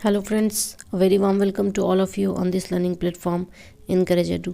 Hello friends, a very warm welcome to all of you on this learning platform Encourage Edu।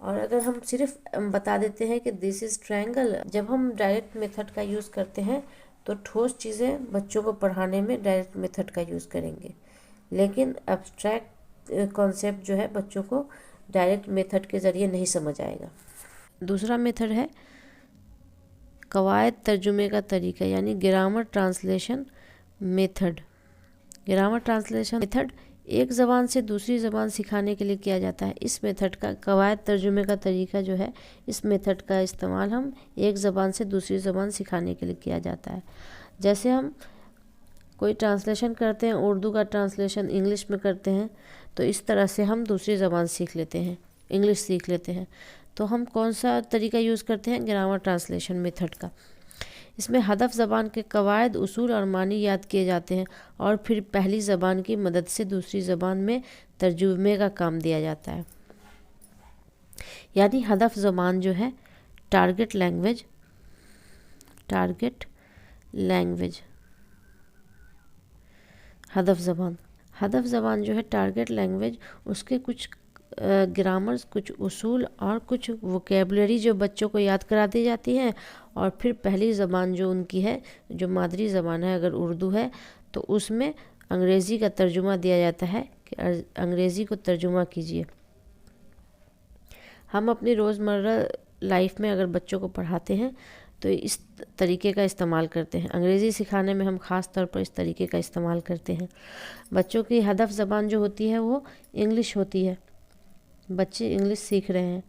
اور اگر ہم صرف بتا دیتے ہیں کہ دس از ٹرائنگل، جب ہم ڈائریکٹ میتھڈ کا یوز کرتے ہیں تو ٹھوس چیزیں بچوں کو پڑھانے میں ڈائریکٹ میتھڈ کا یوز کریں گے، لیکن ابسٹریکٹ کانسیپٹ جو ہے بچوں کو ڈائریکٹ میتھڈ کے ذریعے نہیں سمجھ آئے گا۔ دوسرا میتھڈ ہے قواعد ترجمے کا طریقہ، یعنی grammar translation method. Grammar translation method ایک زبان سے دوسری زبان سکھانے کے لیے کیا جاتا ہے۔ اس میتھڈ کا قواعد ترجمے کا طریقہ جو ہے، اس میتھڈ کا استعمال ہم ایک زبان سے دوسری زبان سکھانے کے لیے کیا جاتا ہے۔ جیسے ہم کوئی ٹرانسلیشن کرتے ہیں، اردو کا ٹرانسلیشن انگلش میں کرتے ہیں، تو اس طرح سے ہم دوسری زبان سیکھ لیتے ہیں، انگلش سیکھ لیتے ہیں۔ تو ہم کون سا طریقہ یوز کرتے ہیں؟ گرامر ٹرانسلیشن میتھڈ کا۔ اس میں ہدف زبان کے قواعد، اصول اور معنی یاد کیے جاتے ہیں، اور پھر پہلی زبان کی مدد سے دوسری زبان میں ترجمے کا کام دیا جاتا ہے۔ یعنی ہدف زبان جو ہے ٹارگٹ لینگویج، ہدف زبان جو ہے ٹارگٹ لینگویج، اس کے کچھ گرامرز، کچھ اصول اور کچھ ووکیبلری جو بچوں کو یاد کرا دی جاتی ہے، اور پھر پہلی زبان جو ان کی ہے، جو مادری زبان ہے اگر اردو ہے، تو اس میں انگریزی کا ترجمہ دیا جاتا ہے کہ انگریزی کو ترجمہ کیجیے۔ ہم اپنی روزمرہ لائف میں اگر بچوں کو پڑھاتے ہیں تو اس طریقے کا استعمال کرتے ہیں۔ انگریزی سکھانے میں ہم خاص طور پر اس طریقے کا استعمال کرتے ہیں۔ بچوں کی ہدف زبان جو ہوتی ہے وہ انگلش ہوتی ہے، بچے انگلش سیکھ رہے ہیں،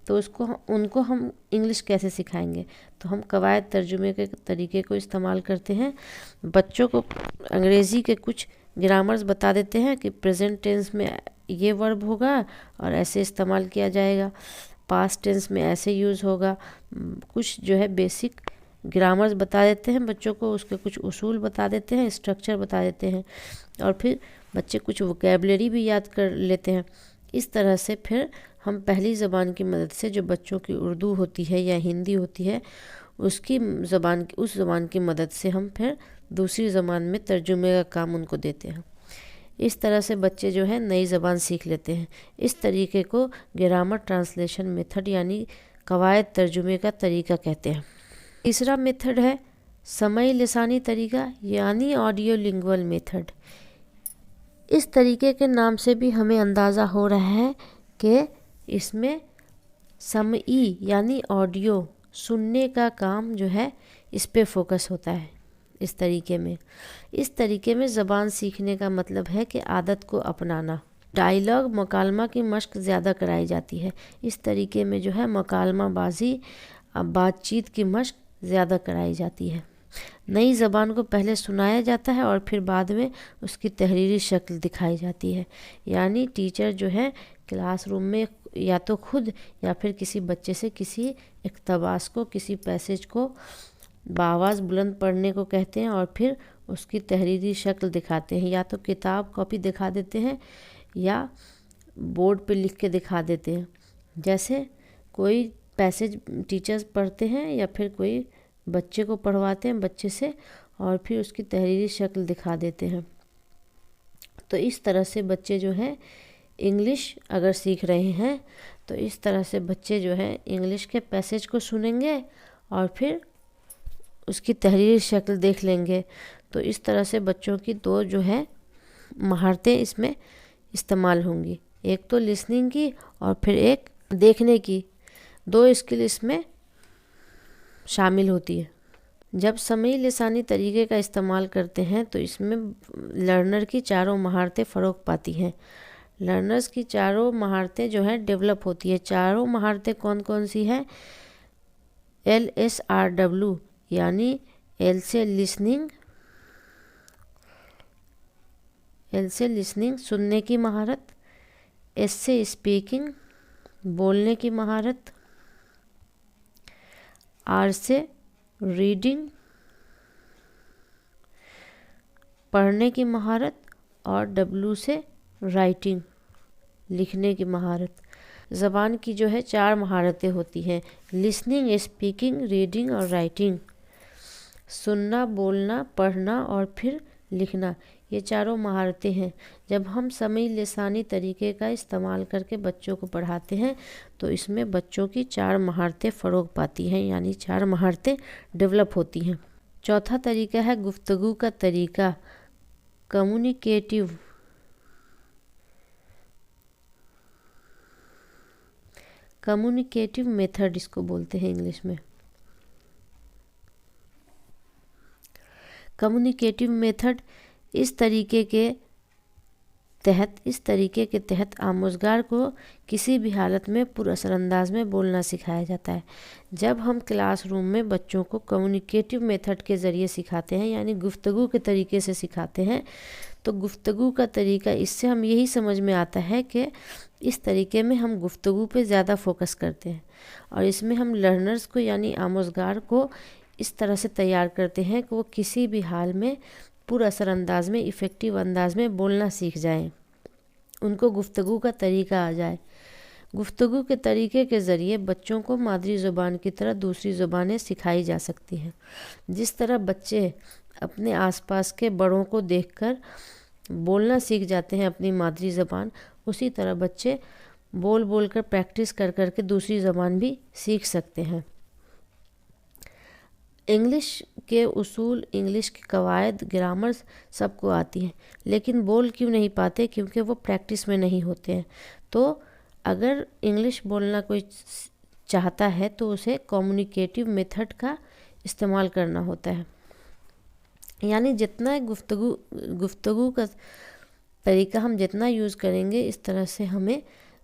تو ان کو ہم انگلش کیسے سکھائیں گے؟ تو ہم قواعد ترجمے کے طریقے کو استعمال کرتے ہیں۔ بچوں کو انگریزی کے کچھ گرامرز بتا دیتے ہیں کہ پریزنٹ ٹینس میں یہ ورب ہوگا اور ایسے استعمال کیا جائے گا، پاسٹ ٹینس میں ایسے یوز ہوگا۔ کچھ جو ہے بیسک گرامرز بتا دیتے ہیں بچوں کو، اس کے کچھ اصول بتا دیتے ہیں، اسٹرکچر بتا دیتے ہیں، اور پھر بچے کچھ ووکیبلری بھی یاد کر لیتے ہیں۔ اس طرح سے پھر ہم پہلی زبان کی مدد سے، جو بچوں کی اردو ہوتی ہے یا ہندی ہوتی ہے، اس زبان کی مدد سے ہم پھر دوسری زبان میں ترجمے کا کام ان کو دیتے ہیں۔ اس طرح سے بچے جو ہے نئی زبان سیکھ لیتے ہیں۔ اس طریقے کو گرامر ٹرانسلیشن میتھڈ یعنی قواعد ترجمے کا طریقہ کہتے ہیں۔ تیسرا میتھڈ ہے سمعی لسانی طریقہ یعنی آڈیو لنگول میتھڈ۔ اس طریقے کے نام سے بھی ہمیں اندازہ ہو رہا ہے کہ اس میں سمعی یعنی آڈیو، سننے کا کام جو ہے اس پہ فوکس ہوتا ہے۔ اس طریقے میں زبان سیکھنے کا مطلب ہے کہ عادت کو اپنانا۔ ڈائیلاگ، مکالمہ کی مشق زیادہ کرائی جاتی ہے۔ اس طریقے میں جو ہے مکالمہ بازی، بات چیت کی مشق زیادہ کرائی جاتی ہے۔ نئی زبان کو پہلے سنایا جاتا ہے اور پھر بعد میں اس کی تحریری شکل دکھائی جاتی ہے۔ یعنی ٹیچر جو ہے کلاس روم میں یا تو خود یا پھر کسی بچے سے کسی اقتباس کو، کسی پیسج کو بآواز بلند پڑھنے کو کہتے ہیں، اور پھر اس کی تحریری شکل دکھاتے ہیں۔ یا تو کتاب کاپی دکھا دیتے ہیں یا بورڈ پہ لکھ کے دکھا دیتے ہیں۔ جیسے کوئی پیسج ٹیچرز پڑھتے ہیں یا پھر کوئی بچے کو پڑھواتے ہیں بچے سے، اور پھر اس کی تحریری شکل دکھا دیتے ہیں۔ تو اس طرح سے بچے جو ہیں انگلش اگر سیکھ رہے ہیں تو اس طرح سے بچے جو ہیں انگلش کے پیسج کو سنیں گے اور پھر اس کی تحریری شکل دیکھ لیں گے۔ تو اس طرح سے بچوں کی دو جو ہے مہارتیں اس میں استعمال ہوں گی، ایک تو لسننگ کی اور پھر ایک دیکھنے کی، دو اسکل اس میں شامل ہوتی ہے۔ جب سمعی لسانی طریقے کا استعمال کرتے ہیں تو اس میں لرنر کی چاروں مہارتیں فروغ پاتی ہیں۔ لرنرز کی چاروں مہارتیں جو ہیں ڈیولپ ہوتی ہیں۔ چاروں مہارتیں کون کون سی ہیں؟ LSRW یعنی ایل سے لسننگ سننے کی مہارت، ایس سے اسپیکنگ بولنے کی مہارت، آر سے ریڈنگ پڑھنے کی مہارت، اور ڈبلیو سے رائٹنگ لکھنے کی مہارت۔ زبان کی جو ہے 4 مہارتیں ہوتی ہیں: لسننگ، اسپیکنگ، ریڈنگ اور رائٹنگ۔ سننا، بولنا، پڑھنا اور پھر لکھنا، یہ چاروں مہارتیں ہیں۔ جب ہم سمعی لسانی طریقے کا استعمال کر کے بچوں کو پڑھاتے ہیں تو اس میں بچوں کی 4 مہارتیں فروغ پاتی ہیں، یعنی 4 مہارتیں ڈیولپ ہوتی ہیں۔ چوتھا طریقہ ہے گفتگو کا طریقہ، کمیونیکیٹو میتھڈ اس کو بولتے ہیں انگلش میں۔ کمیونیکیٹو میتھڈ اس طریقے کے تحت آموزگار کو کسی بھی حالت میں پر اثر انداز میں بولنا سکھایا جاتا ہے۔ جب ہم کلاس روم میں بچوں کو کمیونیکیٹو میتھڈ کے ذریعے سکھاتے ہیں، یعنی گفتگو کے طریقے سے سکھاتے ہیں، تو گفتگو کا طریقہ، اس سے ہم یہی سمجھ میں آتا ہے کہ اس طریقے میں ہم گفتگو پہ زیادہ فوکس کرتے ہیں، اور اس میں ہم لرنرز کو یعنی آموزگار کو اس طرح سے تیار کرتے ہیں کہ وہ کسی بھی حال میں پر اثر انداز میں، ایفیکٹو انداز میں بولنا سیکھ جائیں، ان کو گفتگو کا طریقہ آ جائے۔ گفتگو کے طریقے کے ذریعے بچوں کو مادری زبان کی طرح دوسری زبانیں سکھائی جا سکتی ہیں۔ جس طرح بچے اپنے آس پاس کے بڑوں کو دیکھ کر بولنا سیکھ جاتے ہیں اپنی مادری زبان، اسی طرح بچے بول کر پریکٹس کر کے دوسری زبان بھی سیکھ سکتے ہیں۔ انگلش کے اصول، انگلش کے قواعد، گرامر سب کو آتی ہیں، لیکن بول کیوں نہیں پاتے؟ کیونکہ وہ پریکٹس میں نہیں ہوتے ہیں۔ تو اگر انگلش بولنا کوئی چاہتا ہے تو اسے کمیونیکیٹو میتھڈ کا استعمال کرنا ہوتا ہے، یعنی جتنا گفتگو کا طریقہ ہم جتنا یوز کریں گے، اس طرح سے ہمیں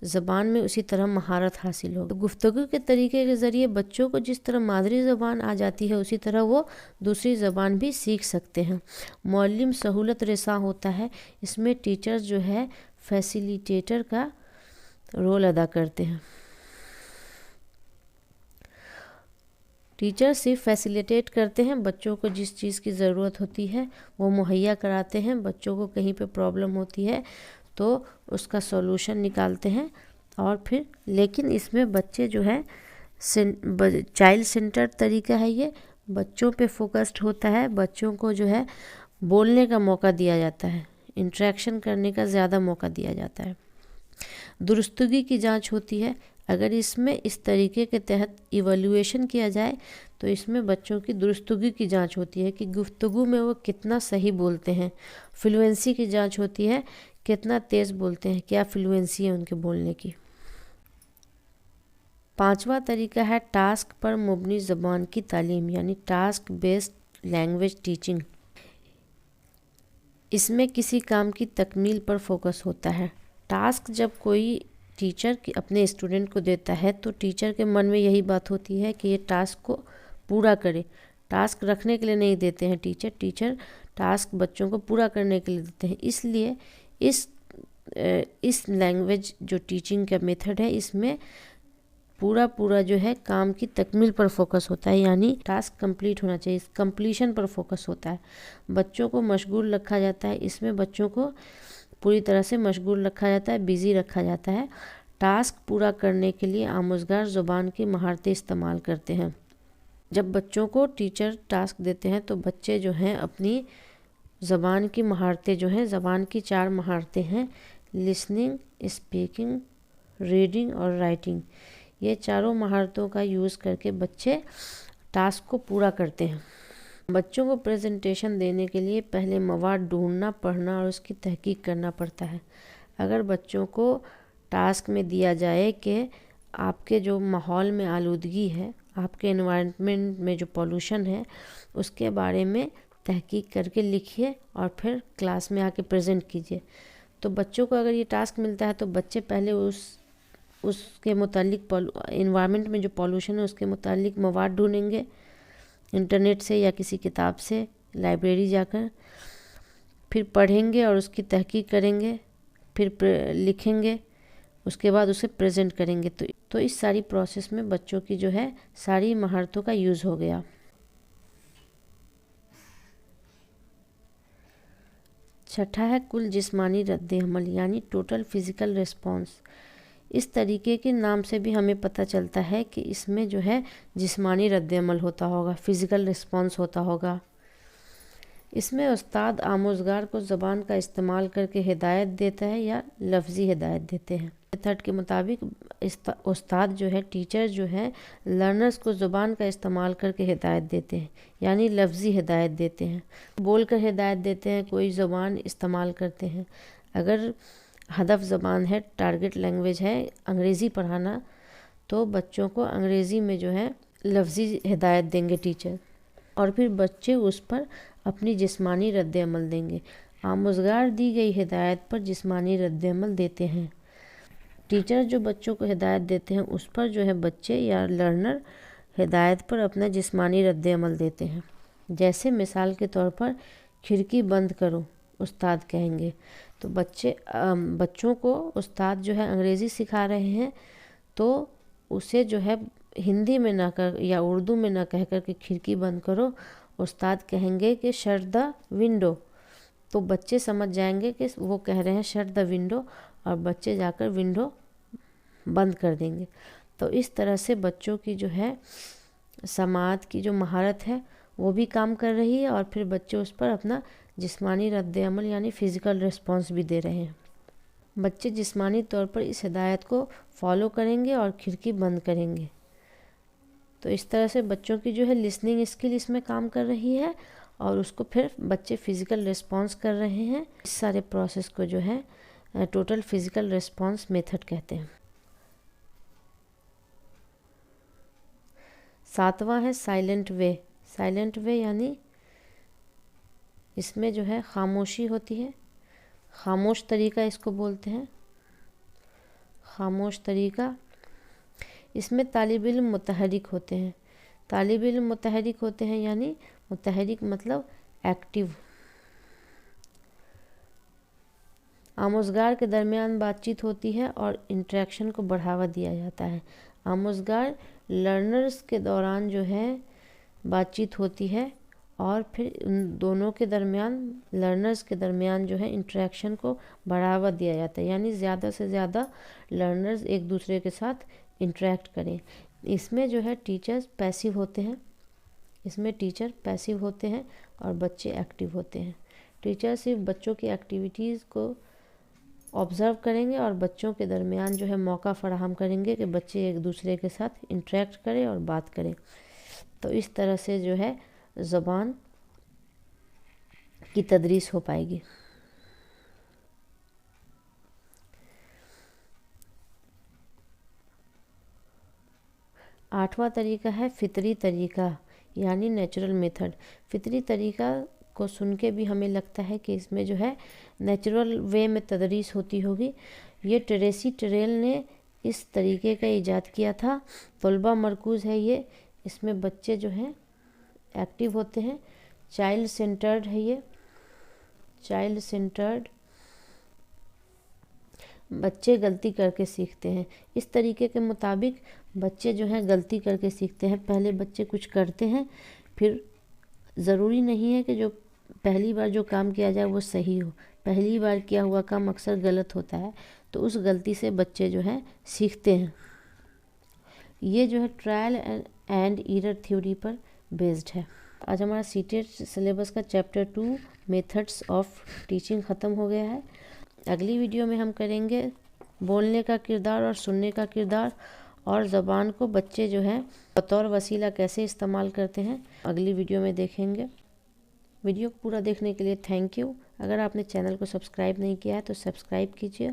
زبان میں اسی طرح مہارت حاصل ہوگی۔ گفتگو کے طریقے کے ذریعے بچوں کو جس طرح مادری زبان آ جاتی ہے، اسی طرح وہ دوسری زبان بھی سیکھ سکتے ہیں۔ معلم سہولت رساں ہوتا ہے، اس میں ٹیچر جو ہے فیسیلیٹیٹر کا رول ادا کرتے ہیں۔ ٹیچر صرف فیسیلیٹیٹ کرتے ہیں، بچوں کو جس چیز کی ضرورت ہوتی ہے وہ مہیا کراتے ہیں۔ بچوں کو کہیں پہ پرابلم ہوتی ہے تو اس کا سولوشن نکالتے ہیں، اور پھر لیکن اس میں بچے جو ہے چائلڈ سینٹرڈ طریقہ ہے، یہ بچوں پہ فوکسڈ ہوتا ہے، بچوں کو جو ہے بولنے کا موقع دیا جاتا ہے، انٹریکشن کرنے کا زیادہ موقع دیا جاتا ہے۔ درستگی کی جانچ ہوتی ہے، اگر اس میں اس طریقے کے تحت ایویلویشن کیا جائے تو اس میں بچوں کی درستگی کی جانچ ہوتی ہے کہ گفتگو میں وہ کتنا صحیح بولتے ہیں۔ فلوئنسی کی جانچ ہوتی ہے، کتنا تیز بولتے ہیں، کیا فلوئنسی ہے ان کے بولنے کی۔ 5واں طریقہ ہے ٹاسک پر مبنی زبان کی تعلیم، یعنی ٹاسک بیسڈ لینگویج ٹیچنگ۔ اس میں کسی کام کی تکمیل پر فوکس ہوتا ہے۔ ٹاسک جب کوئی ٹیچر اپنے اسٹوڈنٹ کو دیتا ہے تو ٹیچر کے من میں یہی بات ہوتی ہے کہ یہ ٹاسک کو پورا کرے۔ ٹاسک رکھنے کے لیے نہیں دیتے ہیں ٹیچر ٹاسک بچوں کو پورا کرنے کے لیے دیتے ہیں۔ اس لیے اس لینگویج جو ٹیچنگ کا میتھڈ ہے، اس میں پورا جو ہے کام کی تکمیل پر فوکس ہوتا ہے، یعنی ٹاسک کمپلیٹ ہونا چاہیے، کمپلیشن پر فوکس ہوتا ہے۔ بچوں کو مشغول رکھا جاتا ہے، اس میں بچوں کو پوری طرح سے مشغول رکھا جاتا ہے، بیزی رکھا جاتا ہے۔ ٹاسک پورا کرنے کے لیے آموزگار زبان کی مہارتیں استعمال کرتے ہیں۔ جب بچوں کو ٹیچر ٹاسک دیتے ہیں تو بچے جو ہیں اپنی زبان کی مہارتیں جو ہیں، زبان کی 4 مہارتیں ہیں، لسننگ، اسپیکنگ، ریڈنگ اور رائٹنگ، یہ چاروں مہارتوں کا یوز کر کے بچے ٹاسک کو پورا کرتے ہیں۔ بچوں کو پریزنٹیشن دینے کے لیے پہلے مواد ڈھونڈنا، پڑھنا اور اس کی تحقیق کرنا پڑتا ہے۔ اگر بچوں کو ٹاسک میں دیا جائے کہ آپ کے جو ماحول میں آلودگی ہے، آپ کے انوائرمنٹ میں جو پولوشن ہے، اس کے بارے میں تحقیق کر کے لکھیے اور پھر کلاس میں آ کے پریزنٹ کیجیے، تو بچوں کو اگر یہ ٹاسک ملتا ہے تو بچے پہلے اس کے متعلق انوائرمنٹ میں جو پولوشن ہے اس کے متعلق مواد ڈھونڈیں گے انٹرنیٹ سے یا کسی کتاب سے، لائبریری جا کر، پھر پڑھیں گے اور اس کی تحقیق کریں گے، پھر لکھیں گے، اس کے بعد اسے پریزنٹ کریں گے۔ تو اس ساری پروسیس میں بچوں کی جو ہے ساری مہارتوں کا یوز ہو گیا۔ چھٹا ہے کل جسمانی رد عمل، یعنی ٹوٹل فزیکل ریسپانس۔ اس طریقے کے نام سے بھی ہمیں پتہ چلتا ہے کہ اس میں جو ہے جسمانی رد عمل ہوتا ہوگا، فزیکل ریسپانس ہوتا ہوگا۔ اس میں استاد آموزگار کو زبان کا استعمال کر کے ہدایت دیتا ہے یا لفظی ہدایت دیتے ہیں۔ میتھڈ کے مطابق استاد جو ہے، ٹیچر جو ہے، لرنرز کو زبان کا استعمال کر کے ہدایت دیتے ہیں، یعنی لفظی ہدایت دیتے ہیں، بول کر ہدایت دیتے ہیں، کوئی زبان استعمال کرتے ہیں۔ اگر ہدف زبان ہے، ٹارگٹ لینگویج ہے انگریزی پڑھانا، تو بچوں کو انگریزی میں جو ہے لفظی ہدایت دیں گے ٹیچر، اور پھر بچے اس پر اپنی جسمانی رد عمل دیں گے۔ آموزگار دی گئی ہدایت پر جسمانی رد عمل دیتے ہیں۔ ٹیچر جو بچوں کو ہدایت دیتے ہیں اس پر جو ہے بچے یا لرنر ہدایت پر اپنا جسمانی رد عمل دیتے ہیں۔ جیسے مثال کے طور پر کھڑکی بند کرو استاد کہیں گے، تو بچوں کو استاد جو ہے انگریزی سکھا رہے ہیں، تو اسے جو ہے ہندی میں نہ کر یا اردو میں نہ کہہ کر کہ کھڑکی بند کرو، استاد کہیں گے کہ شٹ دا ونڈو، تو بچے سمجھ جائیں گے کہ وہ کہہ رہے ہیں شٹ دا ونڈو، اور بچے جا کر ونڈو بند کر دیں گے۔ تو اس طرح سے بچوں کی جو ہے سماعت کی جو مہارت ہے وہ بھی کام کر رہی ہے، اور پھر بچے اس پر اپنا جسمانی رد عمل یعنی فزیکل رسپانس بھی دے رہے ہیں۔ بچے جسمانی طور پر اس ہدایت کو فالو کریں گے اور کھڑکی بند کریں گے۔ تو اس طرح سے بچوں کی جو ہے لسننگ اسکل اس میں کام کر رہی ہے، اور اس کو پھر بچے فزیکل رسپانس کر رہے ہیں۔ اس سارے پروسیس کو جو ہے ٹوٹل فزیکل رسپانس میتھڈ کہتے ہیں۔ 7واں ہے سائلنٹ وے۔ سائلنٹ وے یعنی اس میں جو ہے خاموشی ہوتی ہے، خاموش طریقہ اس کو بولتے ہیں، خاموش طریقہ۔ اس میں طالب علم متحرک ہوتے ہیں، طالب علم متحرک ہوتے ہیں یعنی متحرک مطلب ایکٹیو۔ آموزگار کے درمیان بات چیت ہوتی ہے اور انٹریکشن کو بڑھاوا دیا جاتا ہے۔ آموزگار لرنرز کے دوران جو ہے بات چیت ہوتی ہے، اور پھر ان دونوں کے درمیان، لرنرز کے درمیان جو ہے انٹریکشن کو بڑھاوا دیا جاتا ہے، یعنی زیادہ سے زیادہ لرنرز ایک دوسرے کے ساتھ انٹریکٹ کریں۔ اس میں جو ہے ٹیچرز پیسیو ہوتے ہیں، اس میں ٹیچر پیسیو ہوتے ہیں اور بچے ایکٹیو ہوتے ہیں۔ ٹیچر صرف بچوں کی ایکٹیویٹیز کو آبزرو کریں گے اور بچوں کے درمیان جو ہے موقع فراہم کریں گے کہ بچے ایک دوسرے کے ساتھ انٹریکٹ کریں اور بات کریں۔ تو اس طرح سے جو ہے زبان کی تدریس ہو پائے گی۔ 8واں طریقہ ہے فطری طریقہ یعنی نیچرل میتھڈ۔ فطری طریقہ کو سن کے بھی ہمیں لگتا ہے کہ اس میں جو ہے نیچرل وے میں تدریس ہوتی ہوگی۔ یہ ٹریسی ٹریل نے اس طریقے کا ایجاد کیا تھا، طلبہ مرکوز ہے یہ، اس میں بچے جو ہیں ایکٹیو ہوتے ہیں، چائلڈ سینٹرڈ ہے یہ، چائلڈ سینٹرڈ، بچے غلطی کر کے سیکھتے ہیں۔ اس طریقے کے مطابق بچے جو ہیں غلطی کر کے سیکھتے ہیں۔ پہلے بچے کچھ کرتے ہیں، پھر ضروری نہیں ہے کہ جو پہلی بار جو کام کیا جائے وہ صحیح ہو، پہلی بار کیا ہوا کام اکثر غلط ہوتا ہے، تو اس غلطی سے بچے جو ہیں سیکھتے ہیں۔ یہ جو ہے trial and error theory per based ہے۔ آج ہمارا CTET سلیبس کا چیپٹر 2 میتھڈس آف ٹیچنگ ختم ہو گیا ہے۔ اگلی ویڈیو میں ہم کریں گے بولنے کا کردار اور سننے کا کردار، اور زبان کو بچے جو ہیں بطور وسیلہ کیسے استعمال کرتے ہیں، اگلی ویڈیو میں دیکھیں گے۔ ویڈیو کو پورا دیکھنے کے لیے تھینک یو۔ اگر آپ نے چینل کو سبسکرائب نہیں کیا ہے تو سبسکرائب کیجیے۔